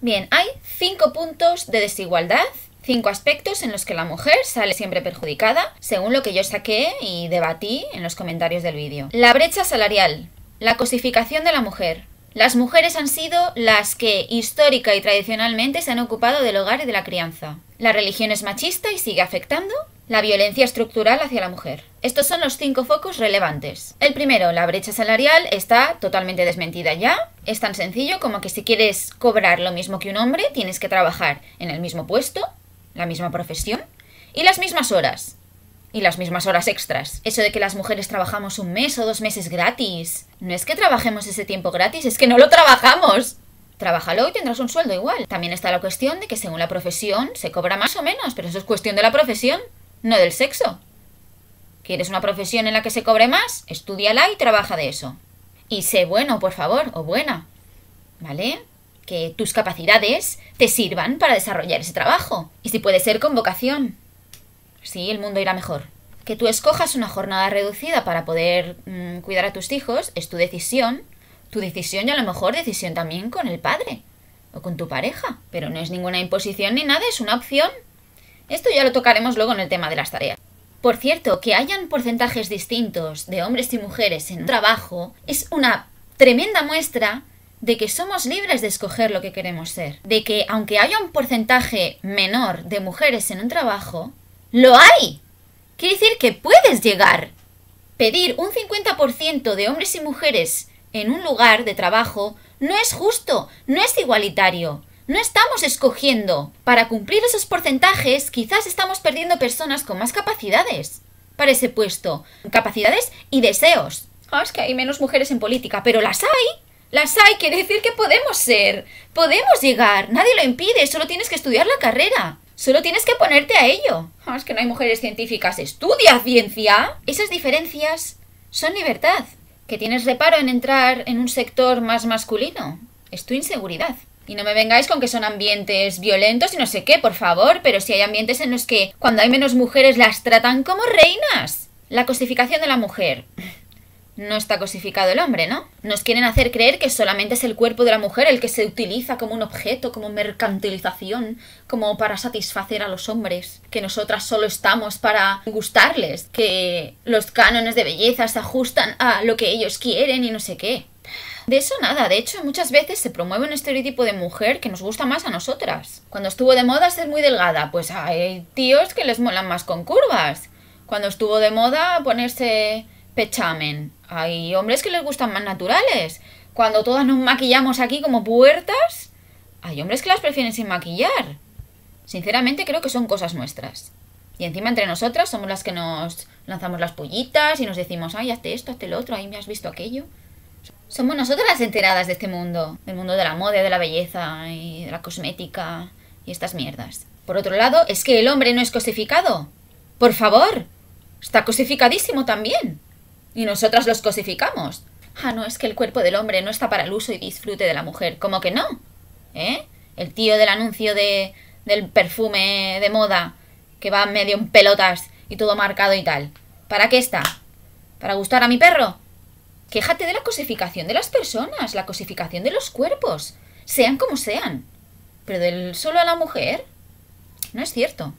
Bien, hay 5 puntos de desigualdad, 5 aspectos en los que la mujer sale siempre perjudicada, según lo que yo saqué y debatí en los comentarios del vídeo. La brecha salarial, la cosificación de la mujer. Las mujeres han sido las que histórica y tradicionalmente se han ocupado del hogar y de la crianza. La religión es machista y sigue afectando. La violencia estructural hacia la mujer. Estos son los 5 focos relevantes. El primero, la brecha salarial, está totalmente desmentida ya. Es tan sencillo como que si quieres cobrar lo mismo que un hombre, tienes que trabajar en el mismo puesto, la misma profesión y las mismas horas. Y las mismas horas extras. Eso de que las mujeres trabajamos 1 mes o 2 meses gratis. No es que trabajemos ese tiempo gratis, es que no lo trabajamos. Trabájalo y tendrás un sueldo igual. También está la cuestión de que según la profesión se cobra más o menos, pero eso es cuestión de la profesión, no del sexo. ¿Quieres una profesión en la que se cobre más? Estúdiala y trabaja de eso. Y sé bueno, por favor, o buena, ¿vale? Que tus capacidades te sirvan para desarrollar ese trabajo. Y si puede ser con vocación. Sí, el mundo irá mejor. Que tú escojas una jornada reducida para poder cuidar a tus hijos es tu decisión. Tu decisión y a lo mejor decisión también con el padre o con tu pareja. Pero no es ninguna imposición ni nada, es una opción. Esto ya lo tocaremos luego en el tema de las tareas. Por cierto, que hayan porcentajes distintos de hombres y mujeres en un trabajo es una tremenda muestra de que somos libres de escoger lo que queremos ser. De que aunque haya un porcentaje menor de mujeres en un trabajo, ¡lo hay! Quiere decir que puedes llegar. Pedir un 50% de hombres y mujeres en un lugar de trabajo no es justo, no es igualitario. No estamos escogiendo. Para cumplir esos porcentajes, quizás estamos perdiendo personas con más capacidades para ese puesto. Capacidades y deseos. Es que hay menos mujeres en política, pero las hay. Las hay, quiere decir que podemos ser. Podemos llegar. Nadie lo impide, solo tienes que estudiar la carrera. Solo tienes que ponerte a ello. Es que no hay mujeres científicas. ¡Estudia ciencia! Esas diferencias son libertad. ¿Que tienes reparo en entrar en un sector más masculino? Es tu inseguridad. Y no me vengáis con que son ambientes violentos y no sé qué, por favor, pero si hay ambientes en los que cuando hay menos mujeres las tratan como reinas. La cosificación de la mujer. No está cosificado el hombre, ¿no? Nos quieren hacer creer que solamente es el cuerpo de la mujer el que se utiliza como un objeto, como mercantilización, como para satisfacer a los hombres, que nosotras solo estamos para gustarles, que los cánones de belleza se ajustan a lo que ellos quieren y no sé qué. De eso nada, de hecho muchas veces se promueve un estereotipo de mujer que nos gusta más a nosotras. Cuando estuvo de moda ser muy delgada, pues hay tíos que les molan más con curvas. Cuando estuvo de moda ponerse pechamen, hay hombres que les gustan más naturales. Cuando todas nos maquillamos aquí como puertas, hay hombres que las prefieren sin maquillar. Sinceramente creo que son cosas nuestras. Y encima entre nosotras somos las que nos lanzamos las pollitas y nos decimos, ay, hazte esto, hazte lo otro, ay, ¿me has visto aquello? Somos nosotras las enteradas de este mundo, del mundo de la moda, de la belleza y de la cosmética y estas mierdas. Por otro lado, ¿es que el hombre no es cosificado? ¡Por favor! Está cosificadísimo también. Y nosotras los cosificamos. No, es que el cuerpo del hombre no está para el uso y disfrute de la mujer. ¿Cómo que no? El tío del anuncio del perfume de moda que va medio en pelotas y todo marcado y tal. ¿Para qué está? ¿Para gustar a mi perro? Quéjate de la cosificación de las personas, la cosificación de los cuerpos, sean como sean. Pero del solo a la mujer, no es cierto.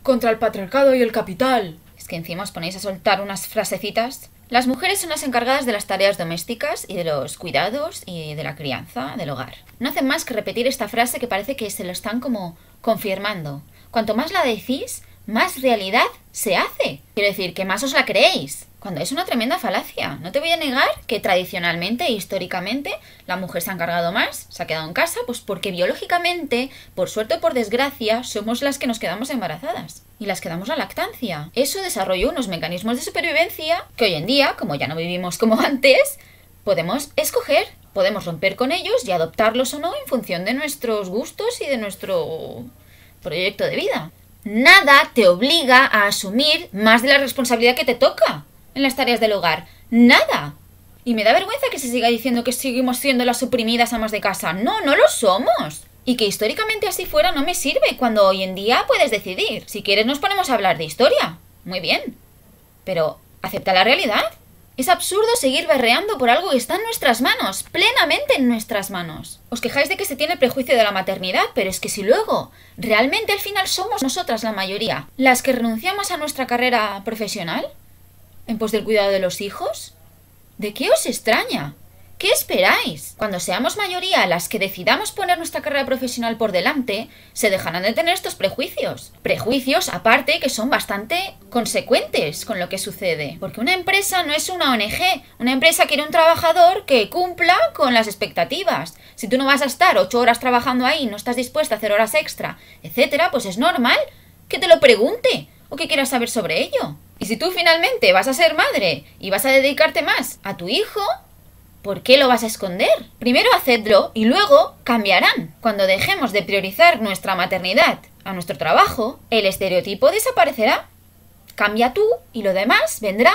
Contra el patriarcado y el capital. Es que encima os ponéis a soltar unas frasecitas. Las mujeres son las encargadas de las tareas domésticas y de los cuidados y de la crianza del hogar. No hacen más que repetir esta frase que parece que se lo están como confirmando. Cuanto más la decís, más realidad se hace. Quiero decir, que más os la creéis. Cuando es una tremenda falacia. No te voy a negar que tradicionalmente e históricamente la mujer se ha encargado más, se ha quedado en casa, pues porque biológicamente, por suerte o por desgracia, somos las que nos quedamos embarazadas. Y las que damos la lactancia. Eso desarrolló unos mecanismos de supervivencia que hoy en día, como ya no vivimos como antes, podemos escoger, podemos romper con ellos y adoptarlos o no en función de nuestros gustos y de nuestro proyecto de vida. Nada te obliga a asumir más de la responsabilidad que te toca en las tareas del hogar. ¡Nada! Y me da vergüenza que se siga diciendo que seguimos siendo las oprimidas amas de casa. No, no lo somos. Y que históricamente así fuera no me sirve cuando hoy en día puedes decidir. Si quieres nos ponemos a hablar de historia. Muy bien. Pero acepta la realidad. Es absurdo seguir berreando por algo que está en nuestras manos, plenamente en nuestras manos. Os quejáis de que se tiene el prejuicio de la maternidad, pero es que si luego realmente al final somos nosotras la mayoría las que renunciamos a nuestra carrera profesional en pos del cuidado de los hijos, ¿de qué os extraña? ¿Qué esperáis? Cuando seamos mayoría las que decidamos poner nuestra carrera profesional por delante, se dejarán de tener estos prejuicios. Prejuicios, aparte, que son bastante consecuentes con lo que sucede. Porque una empresa no es una ONG. Una empresa quiere un trabajador que cumpla con las expectativas. Si tú no vas a estar 8 horas trabajando ahí, no estás dispuesta a hacer horas extra, etcétera, pues es normal que te lo pregunte o que quieras saber sobre ello. Y si tú finalmente vas a ser madre y vas a dedicarte más a tu hijo, ¿por qué lo vas a esconder? Primero hacedlo y luego cambiarán. Cuando dejemos de priorizar nuestra maternidad a nuestro trabajo, el estereotipo desaparecerá. Cambia tú y lo demás vendrá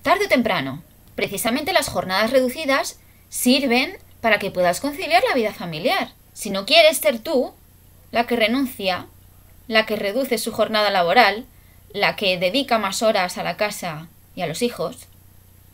tarde o temprano. Precisamente las jornadas reducidas sirven para que puedas conciliar la vida familiar. Si no quieres ser tú la que renuncia, la que reduce su jornada laboral, la que dedica más horas a la casa y a los hijos,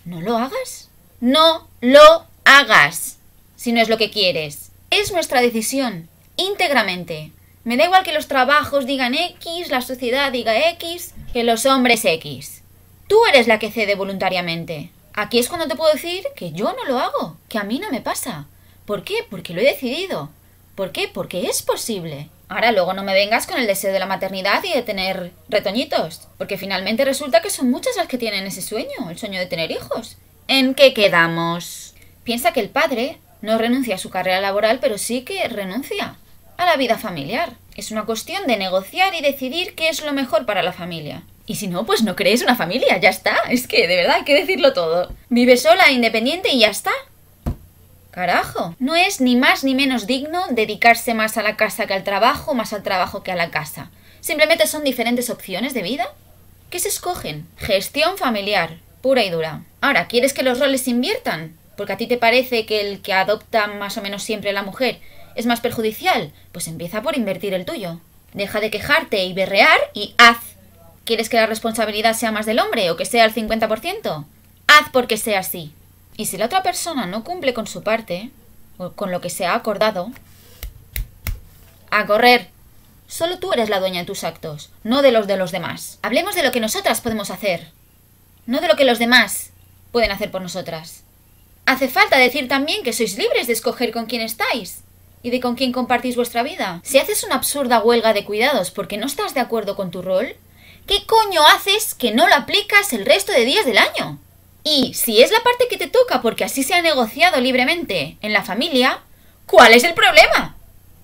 no lo hagas. No lo hagas, si no es lo que quieres. Es nuestra decisión, íntegramente. Me da igual que los trabajos digan X, la sociedad diga X, que los hombres X. Tú eres la que cede voluntariamente. Aquí es cuando te puedo decir que yo no lo hago, que a mí no me pasa. ¿Por qué? Porque lo he decidido. ¿Por qué? Porque es posible. Ahora luego no me vengas con el deseo de la maternidad y de tener retoñitos, porque finalmente resulta que son muchas las que tienen ese sueño, el sueño de tener hijos. ¿En qué quedamos? Piensa que el padre no renuncia a su carrera laboral, pero sí que renuncia a la vida familiar. Es una cuestión de negociar y decidir qué es lo mejor para la familia. Y si no, pues no crees una familia, ya está. Es que, de verdad, hay que decirlo todo. Vive sola, independiente y ya está. Carajo, no es ni más ni menos digno dedicarse más a la casa que al trabajo, más al trabajo que a la casa. Simplemente son diferentes opciones de vida. ¿Qué se escogen? Gestión familiar, pura y dura. Ahora, ¿quieres que los roles se inviertan? Porque a ti te parece que el que adopta más o menos siempre la mujer es más perjudicial. Pues empieza por invertir el tuyo. Deja de quejarte y berrear y haz. ¿Quieres que la responsabilidad sea más del hombre o que sea el 50%? Haz porque sea así. Y si la otra persona no cumple con su parte, o con lo que se ha acordado, a correr. Solo tú eres la dueña de tus actos, no de los demás. Hablemos de lo que nosotras podemos hacer, no de lo que los demás pueden hacer por nosotras. Hace falta decir también que sois libres de escoger con quién estáis y de con quién compartís vuestra vida. Si haces una absurda huelga de cuidados porque no estás de acuerdo con tu rol, ¿qué coño haces que no lo aplicas el resto de días del año? Y si es la parte que te toca porque así se ha negociado libremente en la familia, ¿cuál es el problema?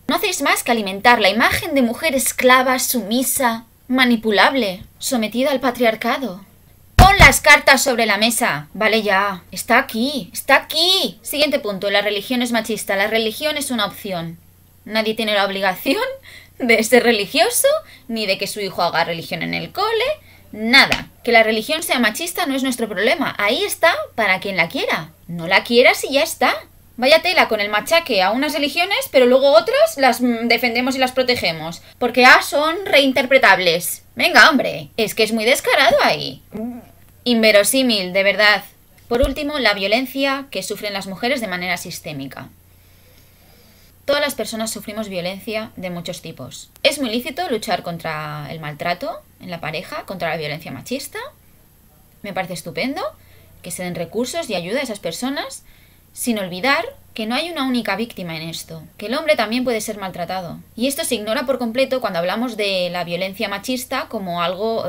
No hacéis más que alimentar la imagen de mujer esclava, sumisa, manipulable, sometida al patriarcado. Pon las cartas sobre la mesa. Vale ya, está aquí, está aquí. Siguiente punto, la religión es machista. La religión es una opción. Nadie tiene la obligación de ser religioso, ni de que su hijo haga religión en el cole. Nada. Que la religión sea machista no es nuestro problema. Ahí está para quien la quiera. No la quieras y ya está. Vaya tela con el machaque a unas religiones, pero luego otras las defendemos y las protegemos. Porque son reinterpretables. Venga, hombre. Es que es muy descarado ahí. Inverosímil, de verdad. Por último, la violencia que sufren las mujeres de manera sistémica. Todas las personas sufrimos violencia de muchos tipos. Es muy lícito luchar contra el maltrato en la pareja, contra la violencia machista. Me parece estupendo que se den recursos y ayuda a esas personas, sin olvidar que no hay una única víctima en esto, que el hombre también puede ser maltratado. Y esto se ignora por completo cuando hablamos de la violencia machista como algo,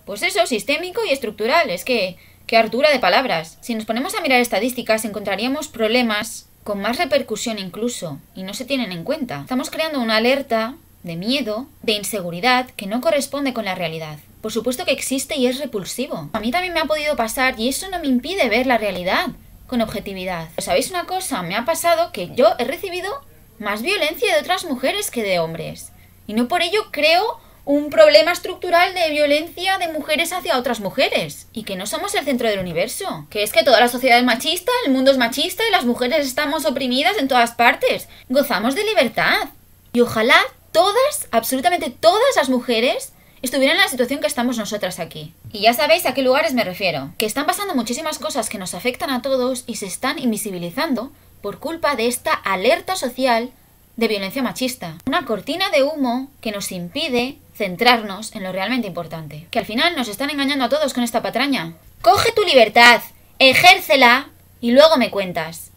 pues eso, sistémico y estructural. Es que, qué hartura de palabras. Si nos ponemos a mirar estadísticas, encontraríamos problemas con más repercusión incluso, y no se tienen en cuenta. Estamos creando una alerta de miedo, de inseguridad, que no corresponde con la realidad. Por supuesto que existe y es repulsivo. A mí también me ha podido pasar y eso no me impide ver la realidad con objetividad. ¿Sabéis una cosa? Me ha pasado que yo he recibido más violencia de otras mujeres que de hombres. Y no por ello creo un problema estructural de violencia de mujeres hacia otras mujeres. Y que no somos el centro del universo. Que es que toda la sociedad es machista, el mundo es machista y las mujeres estamos oprimidas en todas partes. Gozamos de libertad. Y ojalá todas, absolutamente todas las mujeres, estuvieran en la situación que estamos nosotras aquí. Y ya sabéis a qué lugares me refiero, que están pasando muchísimas cosas que nos afectan a todos y se están invisibilizando por culpa de esta alerta social de violencia machista. Una cortina de humo que nos impide centrarnos en lo realmente importante. Que al final nos están engañando a todos con esta patraña. Coge tu libertad, ejércela y luego me cuentas.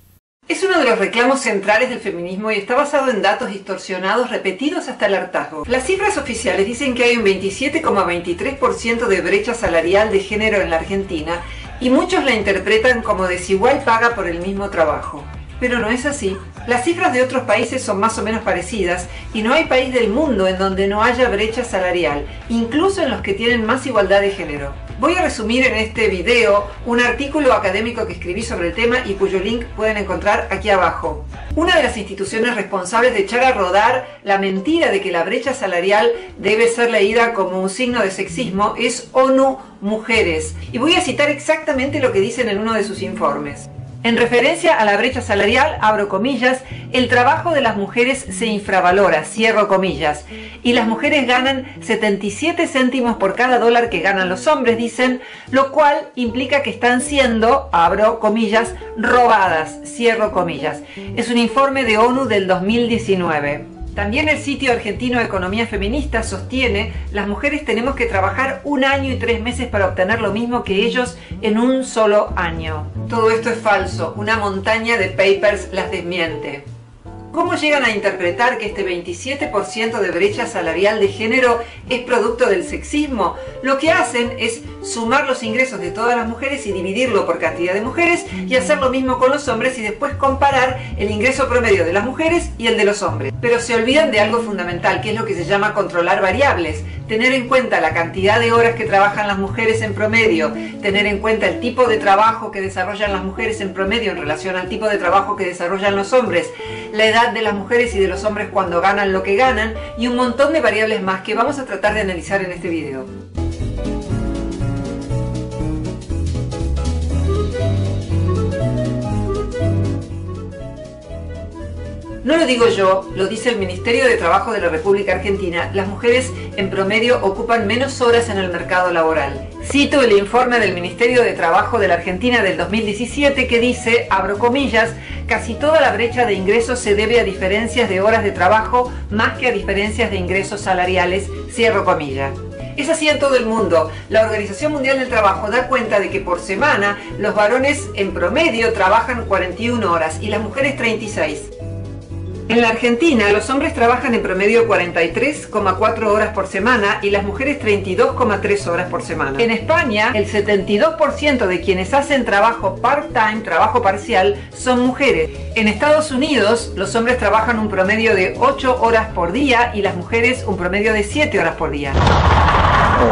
Es uno de los reclamos centrales del feminismo y está basado en datos distorsionados repetidos hasta el hartazgo. Las cifras oficiales dicen que hay un 27,23% de brecha salarial de género en la Argentina y muchos la interpretan como desigual paga por el mismo trabajo. Pero no es así. Las cifras de otros países son más o menos parecidas y no hay país del mundo en donde no haya brecha salarial, incluso en los que tienen más igualdad de género. Voy a resumir en este video un artículo académico que escribí sobre el tema y cuyo link pueden encontrar aquí abajo. Una de las instituciones responsables de echar a rodar la mentira de que la brecha salarial debe ser leída como un signo de sexismo es ONU Mujeres. Y voy a citar exactamente lo que dicen en uno de sus informes. En referencia a la brecha salarial, abro comillas, el trabajo de las mujeres se infravalora, cierro comillas, y las mujeres ganan 77 céntimos por cada dólar que ganan los hombres, dicen, lo cual implica que están siendo, abro comillas, robadas, cierro comillas. Es un informe de ONU del 2019. También el sitio argentino Economía Feminista sostiene las mujeres tenemos que trabajar 1 año y 3 meses para obtener lo mismo que ellos en un solo año. Todo esto es falso, una montaña de papers las desmiente. ¿Cómo llegan a interpretar que este 27% de brecha salarial de género es producto del sexismo? Lo que hacen es sumar los ingresos de todas las mujeres y dividirlo por cantidad de mujeres y hacer lo mismo con los hombres y después comparar el ingreso promedio de las mujeres y el de los hombres. Pero se olvidan de algo fundamental, que es lo que se llama controlar variables. Tener en cuenta la cantidad de horas que trabajan las mujeres en promedio, tener en cuenta el tipo de trabajo que desarrollan las mujeres en promedio en relación al tipo de trabajo que desarrollan los hombres, la edad de las mujeres y de los hombres cuando ganan lo que ganan y un montón de variables más que vamos a tratar de analizar en este video. No lo digo yo, lo dice el Ministerio de Trabajo de la República Argentina. Las mujeres en promedio ocupan menos horas en el mercado laboral. Cito el informe del Ministerio de Trabajo de la Argentina del 2017 que dice, abro comillas, casi toda la brecha de ingresos se debe a diferencias de horas de trabajo más que a diferencias de ingresos salariales, cierro comillas. Es así en todo el mundo. La Organización Mundial del Trabajo da cuenta de que por semana los varones en promedio trabajan 41 horas y las mujeres 36. En la Argentina, los hombres trabajan en promedio 43,4 horas por semana y las mujeres 32,3 horas por semana. En España, el 72% de quienes hacen trabajo part-time, trabajo parcial, son mujeres. En Estados Unidos, los hombres trabajan un promedio de 8 horas por día y las mujeres un promedio de 7 horas por día.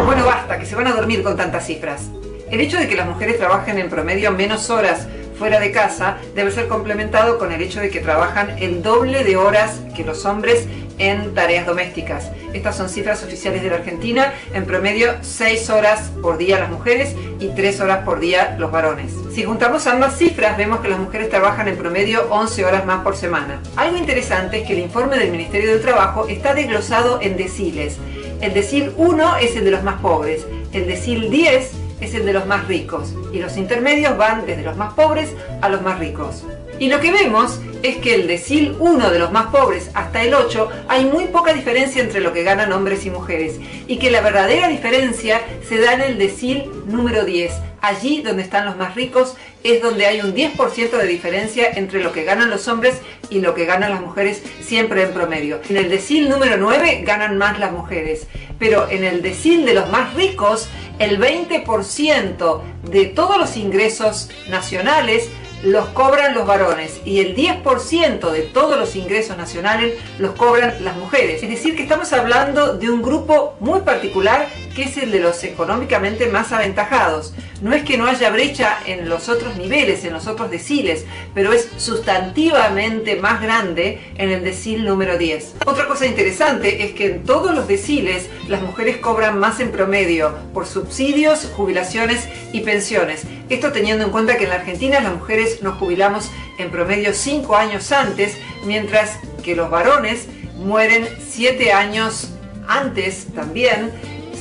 Bueno, basta, que se van a dormir con tantas cifras. El hecho de que las mujeres trabajen en promedio menos horas fuera de casa debe ser complementado con el hecho de que trabajan el doble de horas que los hombres en tareas domésticas. Estas son cifras oficiales de la Argentina, en promedio 6 horas por día las mujeres y 3 horas por día los varones. Si juntamos ambas cifras vemos que las mujeres trabajan en promedio 11 horas más por semana. Algo interesante es que el informe del Ministerio del Trabajo está desglosado en deciles. El decil 1 es el de los más pobres, el decil 10 es el de los más ricos y los intermedios van desde los más pobres a los más ricos. Y lo que vemos es que el decil 1 de los más pobres hasta el 8 hay muy poca diferencia entre lo que ganan hombres y mujeres y que la verdadera diferencia se da en el decil número 10. Allí donde están los más ricos es donde hay un 10% de diferencia entre lo que ganan los hombres y lo que ganan las mujeres siempre en promedio. En el decil número 9 ganan más las mujeres, pero en el decil de los más ricos el 20% de todos los ingresos nacionales los cobran los varones y el 10% de todos los ingresos nacionales los cobran las mujeres. Es decir, que estamos hablando de un grupo muy particular que es el de los económicamente más aventajados. No es que no haya brecha en los otros niveles, en los otros deciles, pero es sustantivamente más grande en el decil número 10. Otra cosa interesante es que en todos los deciles las mujeres cobran más en promedio por subsidios, jubilaciones y pensiones. Esto teniendo en cuenta que en la Argentina las mujeres nos jubilamos en promedio 5 años antes, mientras que los varones mueren 7 años antes también,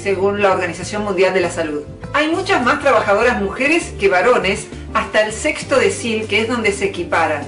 según la Organización Mundial de la Salud. Hay muchas más trabajadoras mujeres que varones hasta el sexto decil, que es donde se equiparan.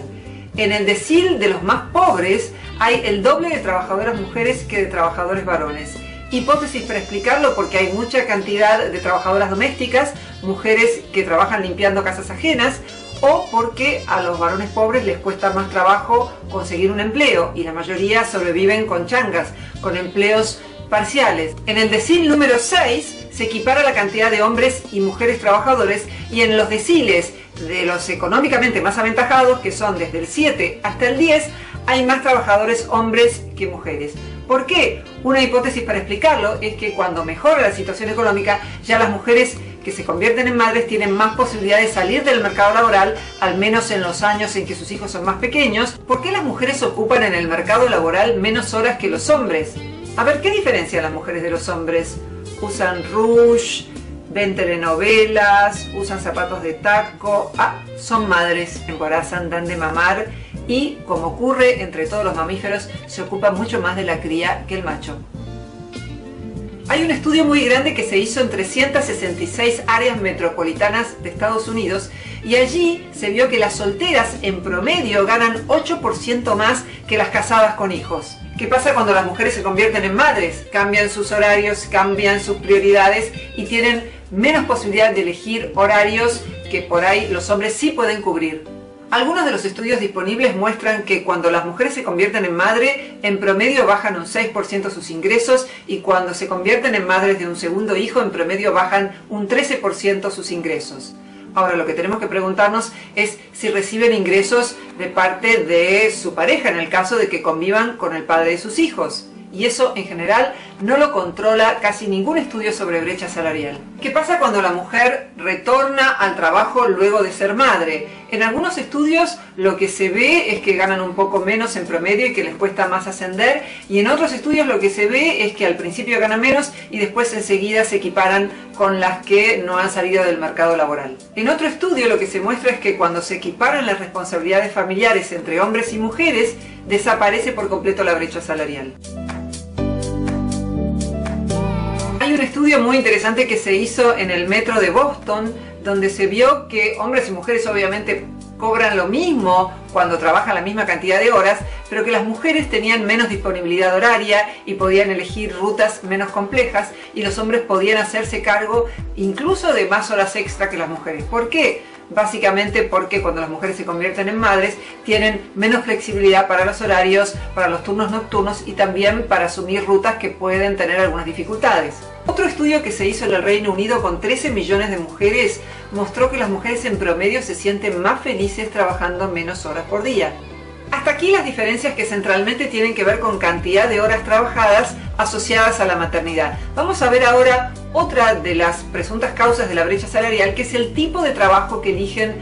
En el decil de los más pobres hay el doble de trabajadoras mujeres que de trabajadores varones. Hipótesis para explicarlo: porque hay mucha cantidad de trabajadoras domésticas, mujeres que trabajan limpiando casas ajenas, o porque a los varones pobres les cuesta más trabajo conseguir un empleo y la mayoría sobreviven con changas, con empleos parciales. En el decil número 6 se equipara la cantidad de hombres y mujeres trabajadores, y en los deciles de los económicamente más aventajados, que son desde el 7 hasta el 10, hay más trabajadores hombres que mujeres. ¿Por qué? Una hipótesis para explicarlo es que cuando mejora la situación económica, ya las mujeres que se convierten en madres tienen más posibilidad de salir del mercado laboral, al menos en los años en que sus hijos son más pequeños. ¿Por qué las mujeres ocupan en el mercado laboral menos horas que los hombres? A ver, ¿qué diferencia las mujeres de los hombres? Usan rouge, ven telenovelas, usan zapatos de taco, son madres, embarazan, dan de mamar y, como ocurre entre todos los mamíferos, se ocupan mucho más de la cría que el macho. Hay un estudio muy grande que se hizo en 366 áreas metropolitanas de Estados Unidos y allí se vio que las solteras en promedio ganan 8% más que las casadas con hijos. ¿Qué pasa cuando las mujeres se convierten en madres? Cambian sus horarios, cambian sus prioridades y tienen menos posibilidad de elegir horarios que por ahí los hombres sí pueden cubrir. Algunos de los estudios disponibles muestran que cuando las mujeres se convierten en madre, en promedio bajan un 6% sus ingresos, y cuando se convierten en madres de un segundo hijo, en promedio bajan un 13% sus ingresos. Ahora, lo que tenemos que preguntarnos es si reciben ingresos de parte de su pareja, en el caso de que convivan con el padre de sus hijos. Y eso, en general, no lo controla casi ningún estudio sobre brecha salarial. ¿Qué pasa cuando la mujer retorna al trabajo luego de ser madre? En algunos estudios lo que se ve es que ganan un poco menos en promedio y que les cuesta más ascender, y en otros estudios lo que se ve es que al principio ganan menos y después enseguida se equiparan con las que no han salido del mercado laboral. En otro estudio lo que se muestra es que cuando se equiparan las responsabilidades familiares entre hombres y mujeres, desaparece por completo la brecha salarial. Hay un estudio muy interesante que se hizo en el metro de Boston, donde se vio que hombres y mujeres obviamente cobran lo mismo cuando trabajan la misma cantidad de horas, pero que las mujeres tenían menos disponibilidad horaria y podían elegir rutas menos complejas, y los hombres podían hacerse cargo incluso de más horas extra que las mujeres. ¿Por qué? Básicamente porque cuando las mujeres se convierten en madres tienen menos flexibilidad para los horarios, para los turnos nocturnos y también para asumir rutas que pueden tener algunas dificultades. Otro estudio que se hizo en el Reino Unido con 13 millones de mujeres mostró que las mujeres en promedio se sienten más felices trabajando menos horas por día. Hasta aquí las diferencias que centralmente tienen que ver con cantidad de horas trabajadas asociadas a la maternidad. Vamos a ver ahora otra de las presuntas causas de la brecha salarial, que es el tipo de trabajo que eligen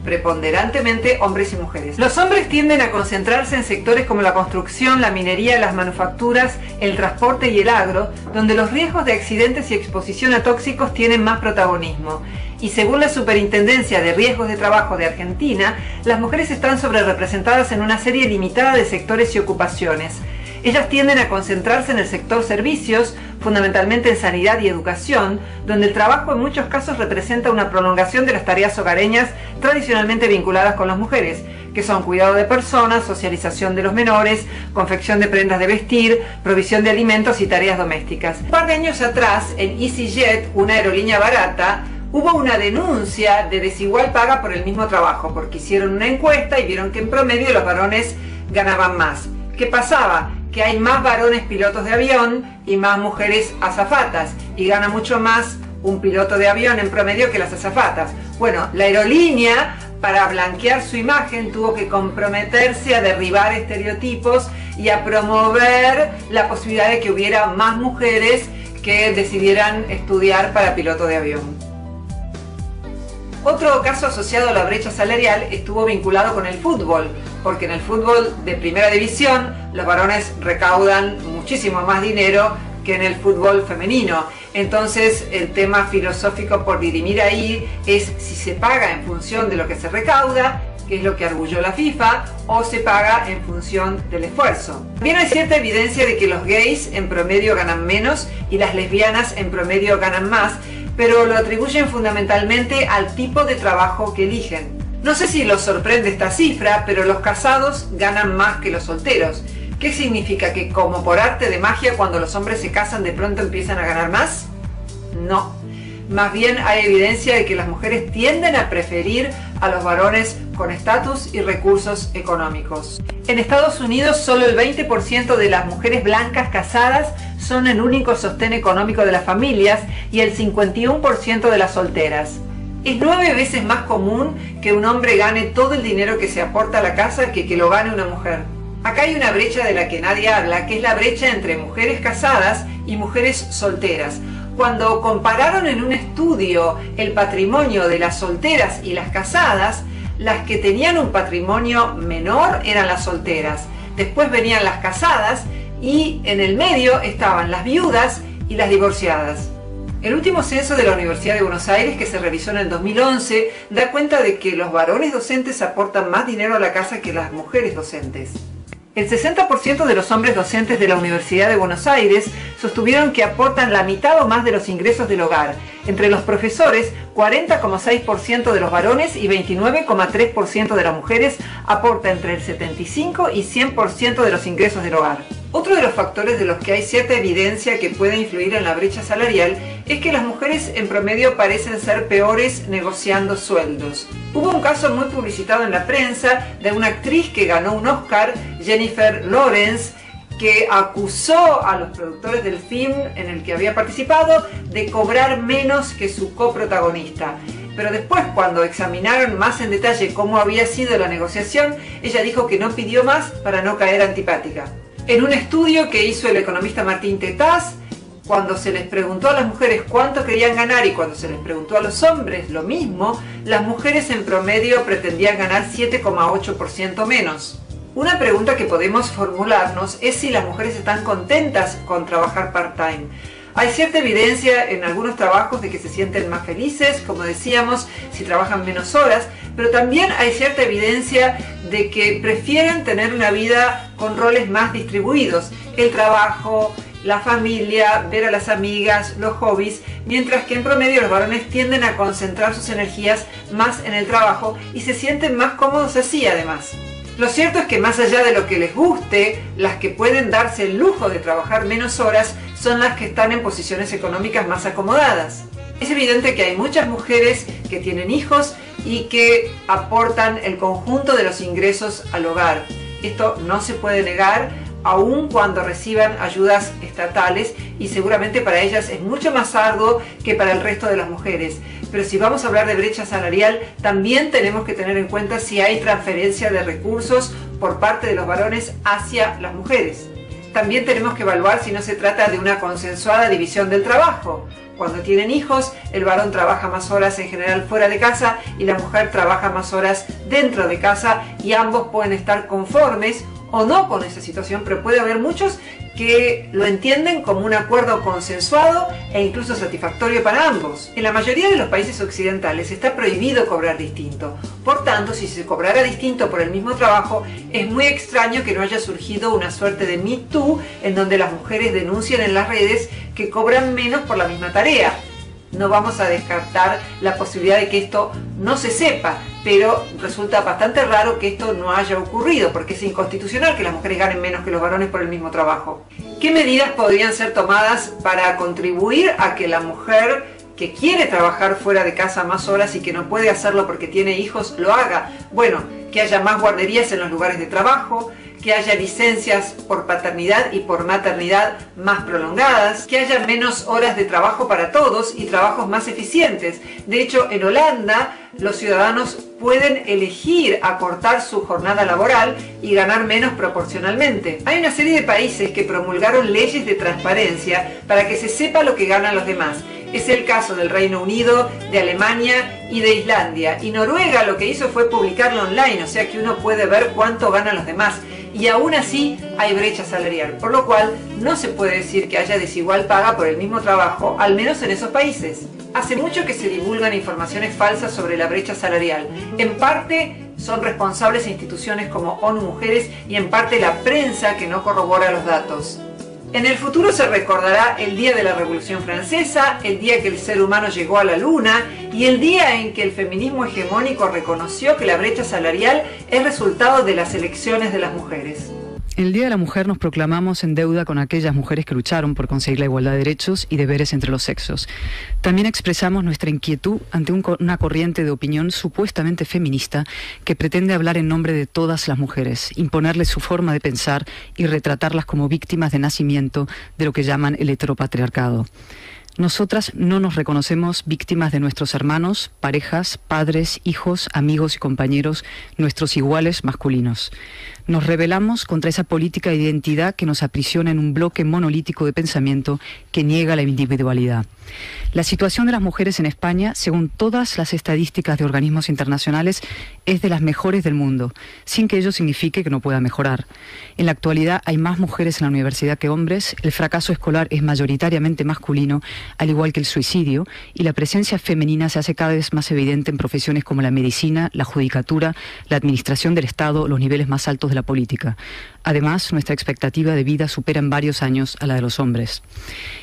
preponderantemente hombres y mujeres. Los hombres tienden a concentrarse en sectores como la construcción, la minería, las manufacturas, el transporte y el agro, donde los riesgos de accidentes y exposición a tóxicos tienen más protagonismo. Y según la Superintendencia de Riesgos de Trabajo de Argentina, las mujeres están sobrerepresentadas en una serie limitada de sectores y ocupaciones. Ellas tienden a concentrarse en el sector servicios, fundamentalmente en sanidad y educación, donde el trabajo en muchos casos representa una prolongación de las tareas hogareñas tradicionalmente vinculadas con las mujeres, que son cuidado de personas, socialización de los menores, confección de prendas de vestir, provisión de alimentos y tareas domésticas. Un par de años atrás, en EasyJet, una aerolínea barata, hubo una denuncia de desigual paga por el mismo trabajo, porque hicieron una encuesta y vieron que en promedio los varones ganaban más. ¿Qué pasaba? Que hay más varones pilotos de avión y más mujeres azafatas, y gana mucho más un piloto de avión en promedio que las azafatas. Bueno, la aerolínea, para blanquear su imagen, tuvo que comprometerse a derribar estereotipos y a promover la posibilidad de que hubiera más mujeres que decidieran estudiar para piloto de avión. Otro caso asociado a la brecha salarial estuvo vinculado con el fútbol, porque en el fútbol de primera división los varones recaudan muchísimo más dinero que en el fútbol femenino. Entonces el tema filosófico por dirimir ahí es si se paga en función de lo que se recauda, que que es lo que arguyó la FIFA, o se paga en función del esfuerzo. También hay cierta evidencia de que los gays en promedio ganan menos y las lesbianas en promedio ganan más, pero lo atribuyen fundamentalmente al tipo de trabajo que eligen. No sé si los sorprende esta cifra, pero los casados ganan más que los solteros. ¿Qué significa? ¿Que como por arte de magia cuando los hombres se casan de pronto empiezan a ganar más? No. Más bien hay evidencia de que las mujeres tienden a preferir a los varones con estatus y recursos económicos. En Estados Unidos, solo el 20% de las mujeres blancas casadas son el único sostén económico de las familias y el 51% de las solteras. Es 9 veces más común que un hombre gane todo el dinero que se aporta a la casa que lo gane una mujer. Acá hay una brecha de la que nadie habla, que es la brecha entre mujeres casadas y mujeres solteras. Cuando compararon en un estudio el patrimonio de las solteras y las casadas, las que tenían un patrimonio menor eran las solteras. Después venían las casadas y en el medio estaban las viudas y las divorciadas. El último censo de la Universidad de Buenos Aires, que se realizó en el 2011, da cuenta de que los varones docentes aportan más dinero a la casa que las mujeres docentes. El 60% de los hombres docentes de la Universidad de Buenos Aires sostuvieron que aportan la mitad o más de los ingresos del hogar. Entre los profesores, 40,6% de los varones y 29,3% de las mujeres aporta entre el 75 y 100% de los ingresos del hogar. Otro de los factores de los que hay cierta evidencia que puede influir en la brecha salarial es que las mujeres en promedio parecen ser peores negociando sueldos. Hubo un caso muy publicitado en la prensa de una actriz que ganó un Oscar, Jennifer Lawrence, que acusó a los productores del film en el que había participado de cobrar menos que su coprotagonista. Pero después, cuando examinaron más en detalle cómo había sido la negociación, ella dijo que no pidió más para no caer antipática. En un estudio que hizo el economista Martín Tetaz, cuando se les preguntó a las mujeres cuánto querían ganar y cuando se les preguntó a los hombres lo mismo, las mujeres en promedio pretendían ganar 7,8% menos. Una pregunta que podemos formularnos es si las mujeres están contentas con trabajar part-time. Hay cierta evidencia en algunos trabajos de que se sienten más felices, como decíamos, si trabajan menos horas, pero también hay cierta evidencia de que prefieren tener una vida con roles más distribuidos. El trabajo, la familia, ver a las amigas, los hobbies, mientras que en promedio los varones tienden a concentrar sus energías más en el trabajo y se sienten más cómodos así además. Lo cierto es que más allá de lo que les guste, las que pueden darse el lujo de trabajar menos horas son las que están en posiciones económicas más acomodadas. Es evidente que hay muchas mujeres que tienen hijos y que aportan el conjunto de los ingresos al hogar. Esto no se puede negar, aun cuando reciban ayudas estatales, y seguramente para ellas es mucho más arduo que para el resto de las mujeres. Pero si vamos a hablar de brecha salarial, también tenemos que tener en cuenta si hay transferencia de recursos por parte de los varones hacia las mujeres. También tenemos que evaluar si no se trata de una consensuada división del trabajo. Cuando tienen hijos, el varón trabaja más horas en general fuera de casa y la mujer trabaja más horas dentro de casa, y ambos pueden estar conformes o no con esa situación, pero puede haber muchos que lo entienden como un acuerdo consensuado e incluso satisfactorio para ambos. En la mayoría de los países occidentales está prohibido cobrar distinto. Por tanto, si se cobrara distinto por el mismo trabajo, es muy extraño que no haya surgido una suerte de Me Too en donde las mujeres denuncian en las redes que cobran menos por la misma tarea. No vamos a descartar la posibilidad de que esto no se sepa, pero resulta bastante raro que esto no haya ocurrido, porque es inconstitucional que las mujeres ganen menos que los varones por el mismo trabajo. ¿Qué medidas podrían ser tomadas para contribuir a que la mujer que quiere trabajar fuera de casa más horas y que no puede hacerlo porque tiene hijos, lo haga? Bueno, que haya más guarderías en los lugares de trabajo, que haya licencias por paternidad y por maternidad más prolongadas, que haya menos horas de trabajo para todos y trabajos más eficientes. De hecho, en Holanda los ciudadanos pueden elegir acortar su jornada laboral y ganar menos proporcionalmente. Hay una serie de países que promulgaron leyes de transparencia para que se sepa lo que ganan los demás. Es el caso del Reino Unido, de Alemania y de Islandia. Y Noruega lo que hizo fue publicarlo online, o sea que uno puede ver cuánto ganan los demás. Y aún así hay brecha salarial, por lo cual no se puede decir que haya desigual paga por el mismo trabajo, al menos en esos países. Hace mucho que se divulgan informaciones falsas sobre la brecha salarial, en parte Son responsables instituciones como ONU Mujeres y en parte la prensa que no corrobora los datos. En el futuro se recordará el día de la Revolución Francesa, el día que el ser humano llegó a la Luna y el día en que el feminismo hegemónico reconoció que la brecha salarial es resultado de las elecciones de las mujeres. En el Día de la Mujer nos proclamamos en deuda con aquellas mujeres que lucharon por conseguir la igualdad de derechos y deberes entre los sexos. También expresamos nuestra inquietud ante una corriente de opinión supuestamente feminista que pretende hablar en nombre de todas las mujeres, imponerles su forma de pensar y retratarlas como víctimas de nacimiento de lo que llaman el heteropatriarcado. Nosotras no nos reconocemos víctimas de nuestros hermanos, parejas, padres, hijos, amigos y compañeros, nuestros iguales masculinos. Nos rebelamos contra esa política de identidad que nos aprisiona en un bloque monolítico de pensamiento que niega la individualidad. La situación de las mujeres en España, según todas las estadísticas de organismos internacionales, es de las mejores del mundo, sin que ello signifique que no pueda mejorar. En la actualidad hay más mujeres en la universidad que hombres, el fracaso escolar es mayoritariamente masculino, al igual que el suicidio, y la presencia femenina se hace cada vez más evidente en profesiones como la medicina, la judicatura, la administración del Estado, los niveles más altos de la política. Además, nuestra expectativa de vida supera en varios años a la de los hombres.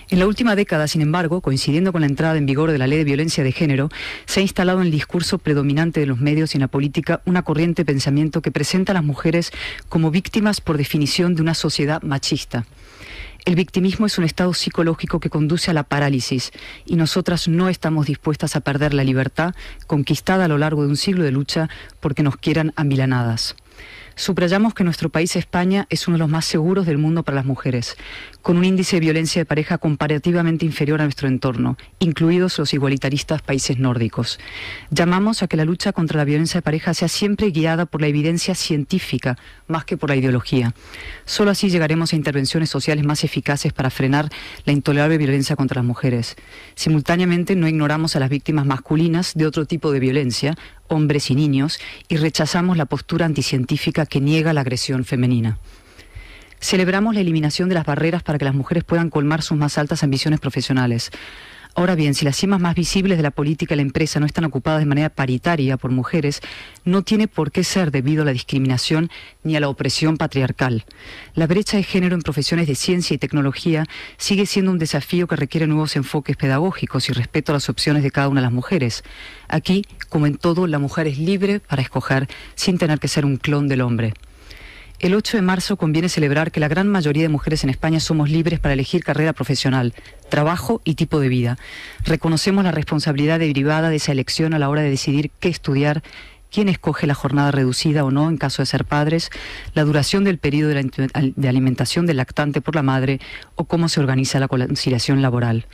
En la última década, sin embargo, coincidiendo con la entrada en vigor de la Ley de Violencia de Género, se ha instalado en el discurso predominante de los medios y en la política una corriente de pensamiento que presenta a las mujeres como víctimas por definición de una sociedad machista. El victimismo es un estado psicológico que conduce a la parálisis y nosotras no estamos dispuestas a perder la libertad conquistada a lo largo de un siglo de lucha porque nos quieran amilanadas. Subrayamos que nuestro país, España, es uno de los más seguros del mundo para las mujeres, con un índice de violencia de pareja comparativamente inferior a nuestro entorno, incluidos los igualitaristas países nórdicos. Llamamos a que la lucha contra la violencia de pareja sea siempre guiada por la evidencia científica, más que por la ideología. Solo así llegaremos a intervenciones sociales más eficaces para frenar la intolerable violencia contra las mujeres. Simultáneamente, no ignoramos a las víctimas masculinas de otro tipo de violencia, hombres y niños, y rechazamos la postura anticientífica que niega la agresión femenina. Celebramos la eliminación de las barreras para que las mujeres puedan colmar sus más altas ambiciones profesionales. Ahora bien, si las cimas más visibles de la política y la empresa no están ocupadas de manera paritaria por mujeres, no tiene por qué ser debido a la discriminación ni a la opresión patriarcal. La brecha de género en profesiones de ciencia y tecnología sigue siendo un desafío que requiere nuevos enfoques pedagógicos y respeto a las opciones de cada una de las mujeres. Aquí, como en todo, la mujer es libre para escoger sin tener que ser un clon del hombre. El 8 de marzo conviene celebrar que la gran mayoría de mujeres en España somos libres para elegir carrera profesional, trabajo y tipo de vida. Reconocemos la responsabilidad derivada de esa elección a la hora de decidir qué estudiar, quién escoge la jornada reducida o no en caso de ser padres, la duración del periodo de alimentación del lactante por la madre o cómo se organiza la conciliación laboral.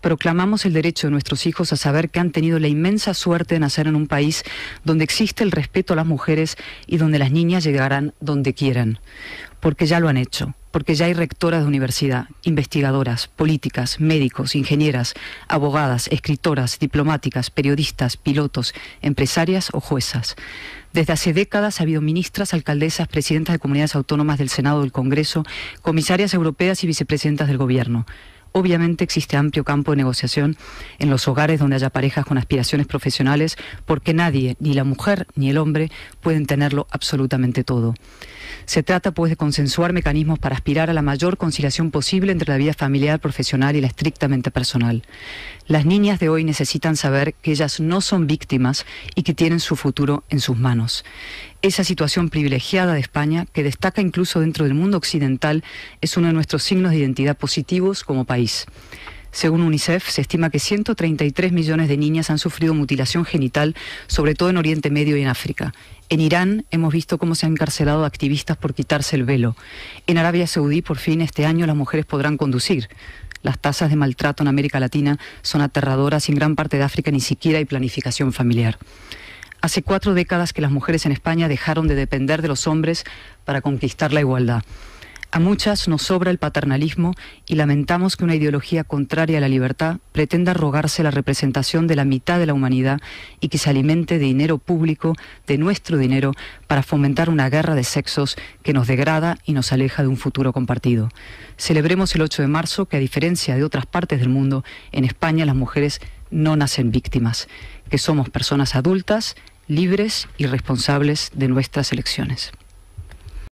Proclamamos el derecho de nuestros hijos a saber que han tenido la inmensa suerte de nacer en un país donde existe el respeto a las mujeres y donde las niñas llegarán donde quieran. Porque ya lo han hecho, porque ya hay rectoras de universidad, investigadoras, políticas, médicos, ingenieras, abogadas, escritoras, diplomáticas, periodistas, pilotos, empresarias o juezas. Desde hace décadas ha habido ministras, alcaldesas, presidentas de comunidades autónomas del Senado, del Congreso, comisarias europeas y vicepresidentas del Gobierno. Obviamente existe amplio campo de negociación en los hogares donde haya parejas con aspiraciones profesionales, porque nadie, ni la mujer ni el hombre, pueden tenerlo absolutamente todo. Se trata, pues, de consensuar mecanismos para aspirar a la mayor conciliación posible entre la vida familiar, profesional y la estrictamente personal. Las niñas de hoy necesitan saber que ellas no son víctimas y que tienen su futuro en sus manos. Esa situación privilegiada de España, que destaca incluso dentro del mundo occidental, es uno de nuestros signos de identidad positivos como país. Según UNICEF, se estima que 133 millones de niñas han sufrido mutilación genital, sobre todo en Oriente Medio y en África. En Irán hemos visto cómo se han encarcelado activistas por quitarse el velo. En Arabia Saudí, por fin, este año las mujeres podrán conducir. Las tasas de maltrato en América Latina son aterradoras y en gran parte de África ni siquiera hay planificación familiar. Hace 4 décadas que las mujeres en España dejaron de depender de los hombres para conquistar la igualdad. A muchas nos sobra el paternalismo y lamentamos que una ideología contraria a la libertad pretenda rogarse la representación de la mitad de la humanidad y que se alimente de dinero público, de nuestro dinero, para fomentar una guerra de sexos que nos degrada y nos aleja de un futuro compartido. Celebremos el 8 de marzo que, a diferencia de otras partes del mundo, en España las mujeres no nacen víctimas, que somos personas adultas, libres y responsables de nuestras elecciones.